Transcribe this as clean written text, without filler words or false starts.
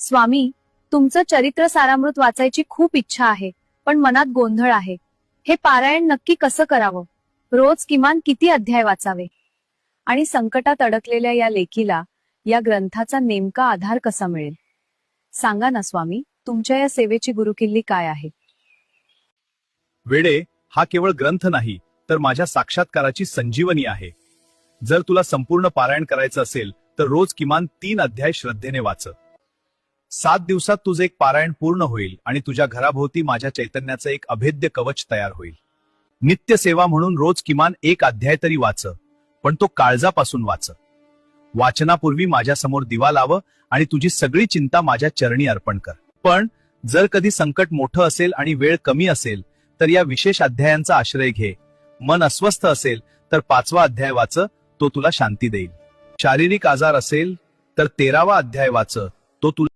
स्वामी, तुमचं चरित्र सारामृत वाचायची खूप इच्छा आहे, पण मनात गोंधळ आहे. हे पारायण नक्की कसं करावं? रोज किमान किती अध्याय वाचावे? आणि संकटात अडकलेल्या या लेकीला या ग्रंथाचा नेमका आधार कसा मिळेल? सांगा ना स्वामी, तुमच्या या सेवेची गुरुकिल्ली काय आहे? वेडे, हा केवळ ग्रंथ नाही तर माझ्या साक्षात्काराची संजीवनी आहे. जर तुला संपूर्ण पारायण करायचं असेल तर रोज किमान 3 अध्याय श्रद्धेने वाच. 7 दिवसात तुझे एक पारायण पूर्ण होईल आणि तुझ्या घराभोवती माझ्या चैतन्याचं एक अभेद्य कवच तयार होईल. नित्य सेवा म्हणून रोज किमान 1 अध्याय तरी वाच, पण तो काळजापासून वाच. वाचनापूर्वी माझ्यासमोर दिवा लाव आणि तुझी सगळी चिंता माझ्या चरणी अर्पण कर. पण जर कधी संकट मोठं असेल आणि वेळ कमी असेल तर या विशेष अध्यायांचा आश्रय घे. मन अस्वस्थ असेल तर 5वा अध्याय वाच, तो तुला शांती देईल. शारीरिक आजार असेल तर 13वा अध्याय वाच, तो तुला